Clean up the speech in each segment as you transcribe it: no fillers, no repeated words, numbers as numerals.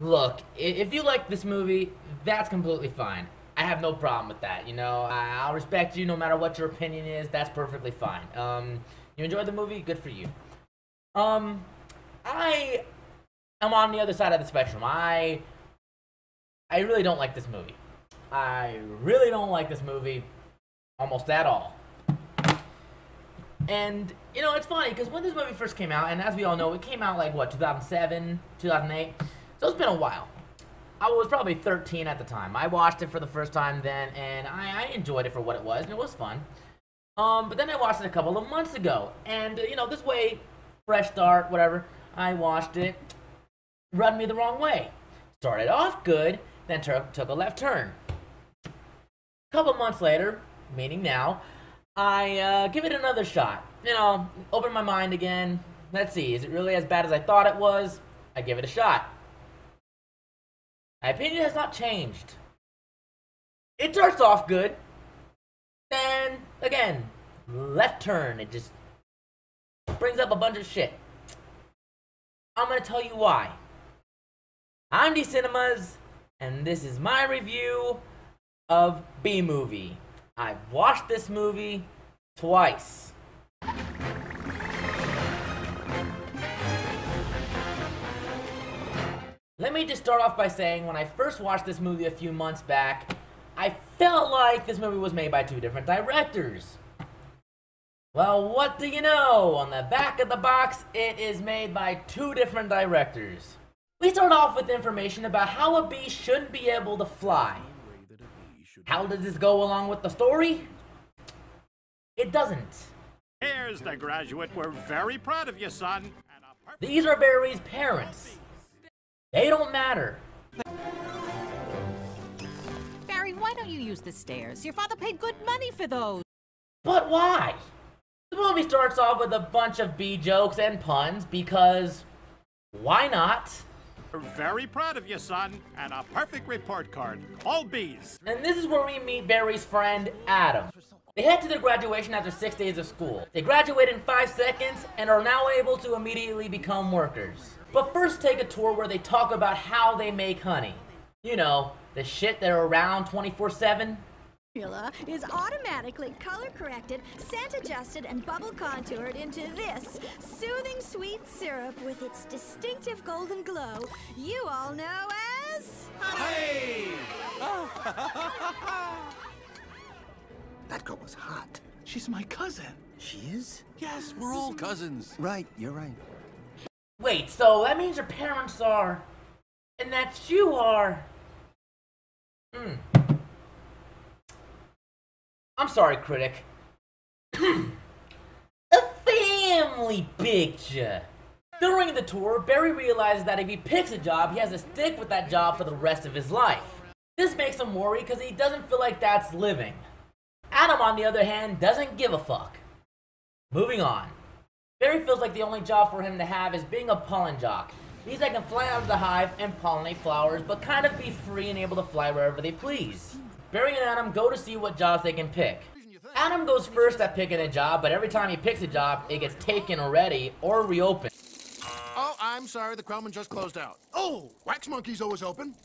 Look, if you like this movie, that's completely fine. I have no problem with that. You know, I'll respect you no matter what your opinion is. That's perfectly fine. You enjoyed the movie? Good for you. I am on the other side of the spectrum. I really don't like this movie. I really don't like this movie almost at all. And, you know, it's funny, because when this movie first came out, and as we all know, it came out like, what, 2007, 2008? So it's been a while. I was probably 13 at the time. I watched it for the first time then, and I enjoyed it for what it was, and it was fun. But then I watched it a couple of months ago, and, you know, this way, fresh start, whatever, I watched it, rubbed me the wrong way. Started off good, then took a left turn. A couple months later, meaning now, I give it another shot. You know, open my mind again. Let's see, is it really as bad as I thought it was? I give it a shot. My opinion has not changed. It starts off good. Then, again, left turn. It just brings up a bunch of shit. I'm gonna tell you why. I'm Dcinemas, and this is my review of B-Movie. I've watched this movie twice. Let me just start off by saying, when I first watched this movie a few months back, I felt like this movie was made by two different directors. Well, what do you know? On the back of the box, it is made by two different directors. We start off with information about how a bee shouldn't be able to fly. How does this go along with the story? It doesn't. Here's the graduate. We're very proud of you, son. These are Barry's parents. They don't matter. Barry, why don't you use the stairs? Your father paid good money for those. But why? The movie starts off with a bunch of bee jokes and puns because why not? We're very proud of you, son, and a perfect report card. All B's. And this is where we meet Barry's friend, Adam. They head to their graduation after 6 days of school. They graduate in 5 seconds and are now able to immediately become workers. But first take a tour where they talk about how they make honey. You know, the shit they're around 24/7. Formula is automatically color corrected, scent adjusted, and bubble contoured into this soothing sweet syrup with its distinctive golden glow you all know as Hey! That girl was hot. She's my cousin. She is? Yes, we're all cousins. Right, you're right. Wait, so that means your parents are, and that you are. I'm sorry, critic. A family picture. During the tour, Barry realizes that if he picks a job, he has to stick with that job for the rest of his life. This makes him worry because he doesn't feel like that's living. Adam, on the other hand, doesn't give a fuck. Moving on. Barry feels like the only job for him to have is being a pollen jock. These that can fly out of the hive and pollinate flowers, but kind of be free and able to fly wherever they please. Barry and Adam go to see what jobs they can pick. Adam goes first at picking a job, but every time he picks a job, it gets taken already or reopened. Oh, I'm sorry, the Krellman just closed out. Oh, Wax Monkey's always open.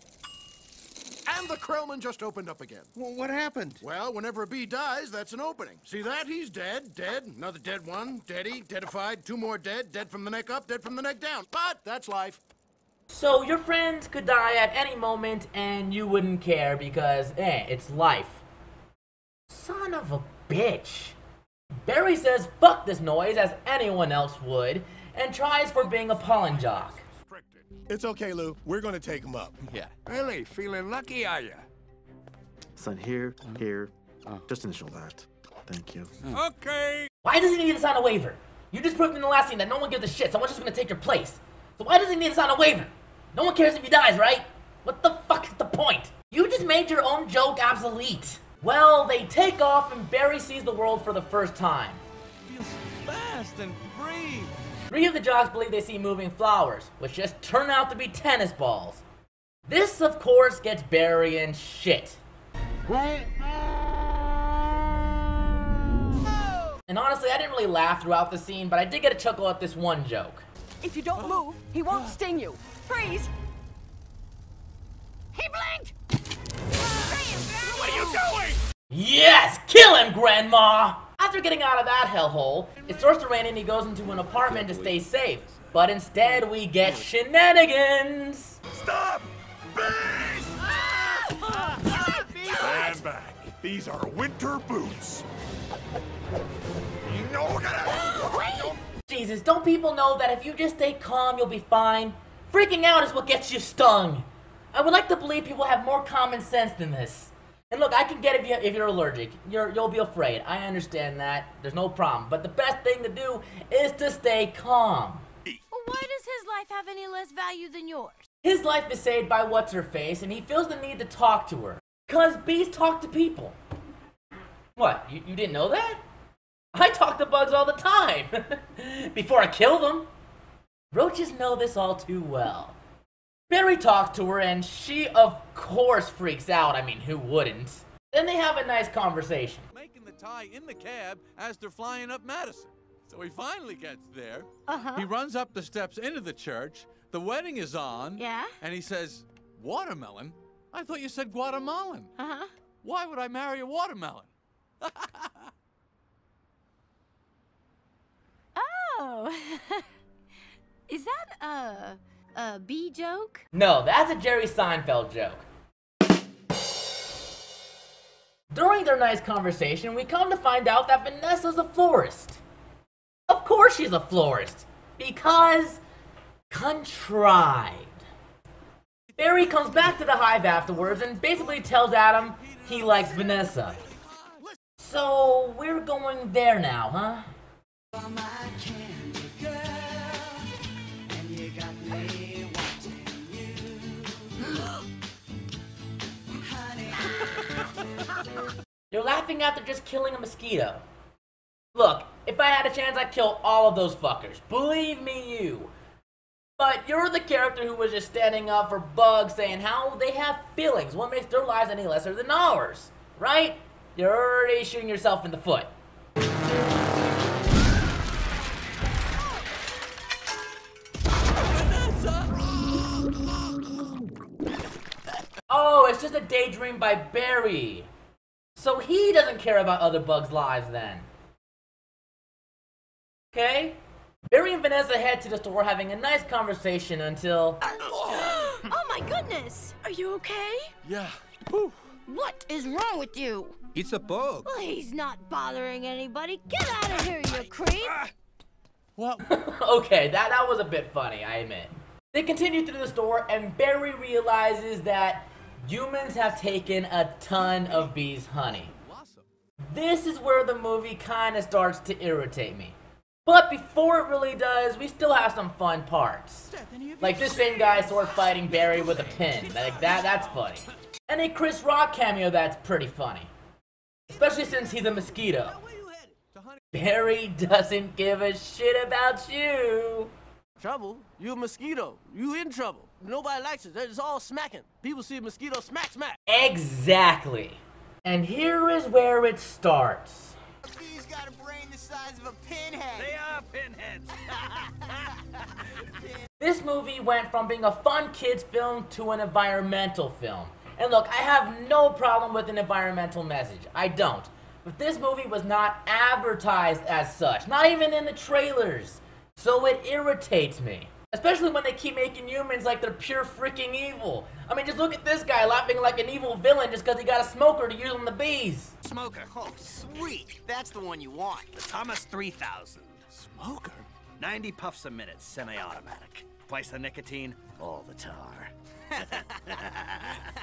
And the Krellman just opened up again. Well, what happened? Well, whenever a bee dies, that's an opening. See that? He's dead, dead, another dead one, deady, deadified, two more dead, dead from the neck up, dead from the neck down. But that's life. So your friends could die at any moment and you wouldn't care because, it's life. Son of a bitch. Barry says fuck this noise as anyone else would and tries for being a pollen jock. It's okay, Lou. We're gonna take him up. Yeah. Really? Feeling lucky, are you? Sign here, here. Just initial that. Thank you. Okay. Why does he need to sign a waiver? You just proved in the last scene that no one gives a shit, someone's just gonna take your place. So why does he need to sign a waiver? No one cares if he dies, right? What the fuck is the point? You just made your own joke obsolete. Well, they take off and Barry sees the world for the first time. Feels fast and free. 3 of the jocks believe they see moving flowers, which just turn out to be tennis balls. This, of course, gets Barry in shit. And honestly, I didn't really laugh throughout the scene, but I did get a chuckle at this one joke. If you don't move, he won't sting you. Freeze! Yes! Kill him, Grandma! After getting out of that hellhole, it starts to rain and he goes into an apartment to stay safe. But instead, we get shenanigans! Stop! Bees! Stand back. These are winter boots. No, Jesus, don't people know that if you just stay calm, you'll be fine? Freaking out is what gets you stung. I would like to believe people have more common sense than this. And look, I can get if you're allergic. You'll be afraid. I understand that. There's no problem. But the best thing to do is to stay calm. Well, why does his life have any less value than yours? His life is saved by what's-her-face, and he feels the need to talk to her. Because bees talk to people. What, you didn't know that? I talk to bugs all the time. Before I kill them. Roaches know this all too well. Barry talks to her, and she, of course, freaks out. I mean, who wouldn't? Then they have a nice conversation. Making the tie in the cab as they're flying up Madison. So he finally gets there. Uh-huh. He runs up the steps into the church. The wedding is on. Yeah? And he says, watermelon? I thought you said Guatemalan. Uh-huh. Why would I marry a watermelon? Oh. Is that a bee joke? No, that's a Jerry Seinfeld joke. During their nice conversation, we come to find out that Vanessa's a florist. Of course she's a florist. Because contrived. Barry comes back to the hive afterwards and basically tells Adam he likes Vanessa. So, we're going there now, huh? You're laughing after just killing a mosquito. Look, if I had a chance, I'd kill all of those fuckers. Believe me, you. But you're the character who was just standing up for bugs, saying how they have feelings. What makes their lives any lesser than ours? Right? You're already shooting yourself in the foot. Oh, it's just a daydream by Barry. So he doesn't care about other bugs' lives then. Okay? Barry and Vanessa head to the store having a nice conversation until... Oh my goodness! Are you okay? Yeah. Whew. What is wrong with you? It's a bug. Well, he's not bothering anybody. Get out of here, you creep! Well, Okay, that was a bit funny, I admit. They continue through the store and Barry realizes that humans have taken a ton of bees' honey. This is where the movie kind of starts to irritate me. But before it really does, we still have some fun parts. Like this same guy sword fighting Barry with a pin. Like that's funny. And a Chris Rock cameo that's pretty funny. Especially since he's a mosquito. Barry doesn't give a shit about you. Trouble? You a mosquito. You in trouble. Nobody likes it. It's all smacking. People see a mosquito, smack, smack. Exactly. And here is where it starts. A bee's got a brain the size of a pinhead. they are pinheads. This movie went from being a fun kids film to an environmental film. And look, I have no problem with an environmental message. I don't. But this movie was not advertised as such. Not even in the trailers. So it irritates me. Especially when they keep making humans like they're pure freaking evil. I mean, just look at this guy laughing like an evil villain just because he got a smoker to use on the bees. Smoker. Oh, sweet. That's the one you want. The Thomas 3000. Smoker? 90 puffs a minute, semi-automatic. Twice the nicotine, all the tar.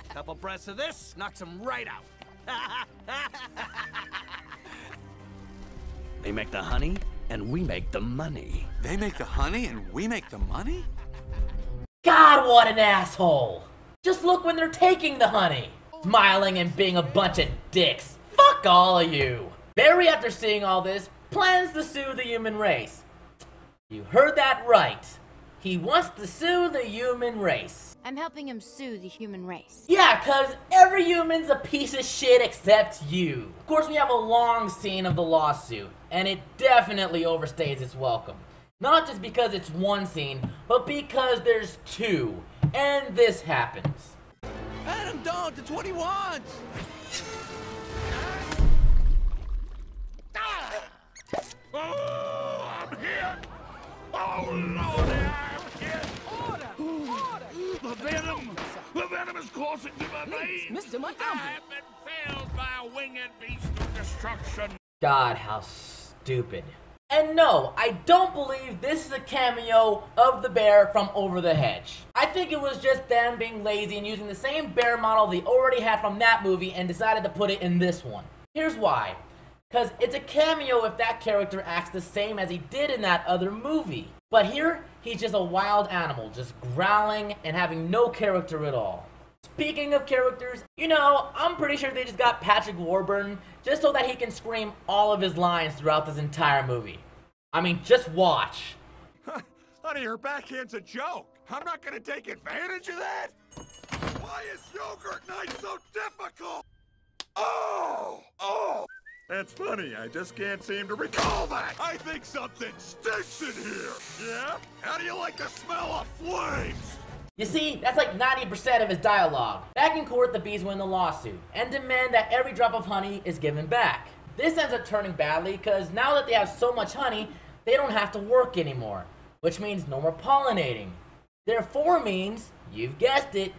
Couple breaths of this, knocks them right out. They make the honey, and we make the money. They make the honey and we make the money? God, what an asshole. Just look when they're taking the honey. Smiling and being a bunch of dicks. Fuck all of you. Barry, after seeing all this, plans to sue the human race. You heard that right. He wants to sue the human race. I'm helping him sue the human race. Yeah, cause every human's a piece of shit except you. Of course, we have a long scene of the lawsuit, and it definitely overstays its welcome. Not just because it's one scene, but because there's two, and this happens. Adam, don't! It's what he wants! Oh, I'm here! Oh, Lordy, I'm here! The venom! The venom is coursing through my veins! Mr. Montgomery! I have been failed by a winged beast of destruction! God, how stupid. And no, I don't believe this is a cameo of the bear from Over the Hedge. I think it was just them being lazy and using the same bear model they already had from that movie and decided to put it in this one. Here's why. Because it's a cameo if that character acts the same as he did in that other movie. But here, he's just a wild animal, just growling and having no character at all. Speaking of characters, you know, I'm pretty sure they just got Patrick Warburton just so that he can scream all of his lines throughout this entire movie. I mean, just watch. Honey, her backhand's a joke. I'm not gonna take advantage of that. Why is yogurt night so difficult? Oh! That's funny, I just can't seem to recall that. I think something stinks in here. Yeah? How do you like the smell of flames? You see, that's like 90% of his dialogue. Back in court, the bees win the lawsuit and demand that every drop of honey is given back. This ends up turning badly because now that they have so much honey, they don't have to work anymore, which means no more pollinating. Therefore means, you've guessed it,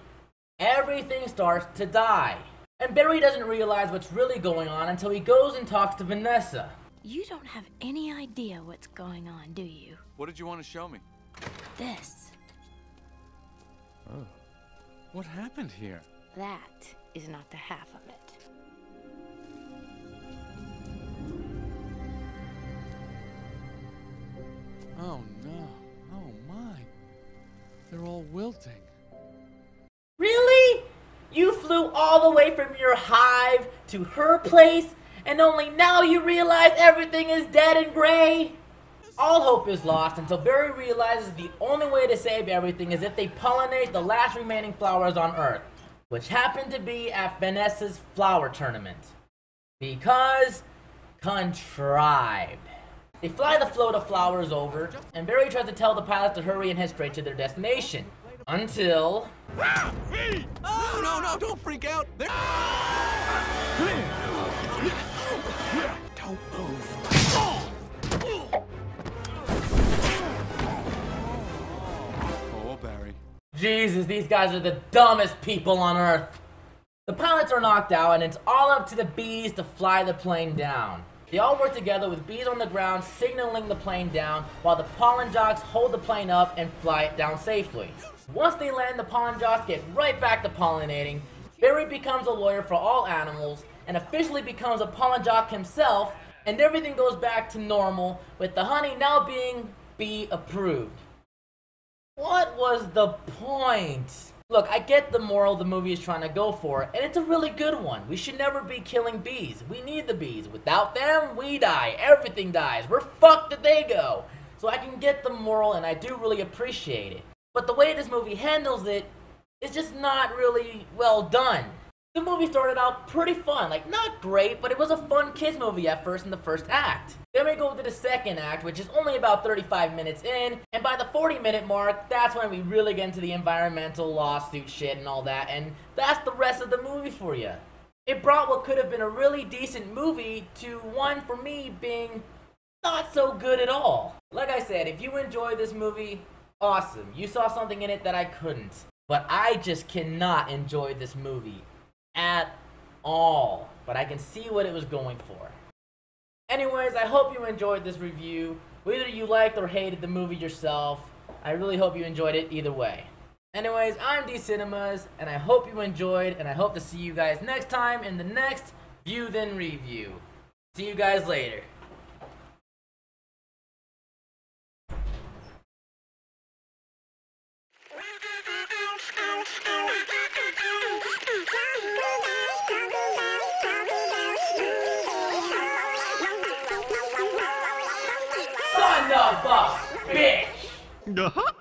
everything starts to die. And Barry doesn't realize what's really going on until he goes and talks to Vanessa. You don't have any idea what's going on, do you? What did you want to show me? This. Oh. What happened here? That is not the half of it. Oh no. Oh my. They're all wilting. Really? You flew all the way from your hive to her place, and only now you realize everything is dead and gray? All hope is lost until Barry realizes the only way to save everything is if they pollinate the last remaining flowers on Earth, which happened to be at Vanessa's flower tournament. Because contrived. They fly the float of flowers over, and Barry tries to tell the pilot to hurry and head straight to their destination. Until... Oh, no, don't freak out. Don't move. Oh, Barry. Jesus, these guys are the dumbest people on Earth. The pilots are knocked out, and it's all up to the bees to fly the plane down. They all work together with bees on the ground signaling the plane down while the pollen jocks hold the plane up and fly it down safely. Once they land, the pollen jocks get right back to pollinating. Barry becomes a lawyer for all animals and officially becomes a pollen jock himself, and everything goes back to normal with the honey now being bee approved. What was the point? Look, I get the moral the movie is trying to go for, and it's a really good one. We should never be killing bees. We need the bees. Without them, we die. Everything dies. We're fucked if they go. So I can get the moral, and I do really appreciate it. But the way this movie handles it is just not really well done. The movie started out pretty fun, like not great, but it was a fun kids movie at first in the first act. Then we go to the second act, which is only about 35 minutes in, and by the 40-minute mark, that's when we really get into the environmental lawsuit shit and all that, and that's the rest of the movie for you. It brought what could have been a really decent movie to one for me being not so good at all. Like I said, if you enjoyed this movie, awesome. You saw something in it that I couldn't. But I just cannot enjoy this movie at all. But I can see what it was going for. Anyways, I hope you enjoyed this review. Whether you liked or hated the movie yourself, I really hope you enjoyed it either way. Anyways, I'm Dcinemas, and I hope you enjoyed, and I hope to see you guys next time in the next View Then Review. See you guys later. Son of a bitch!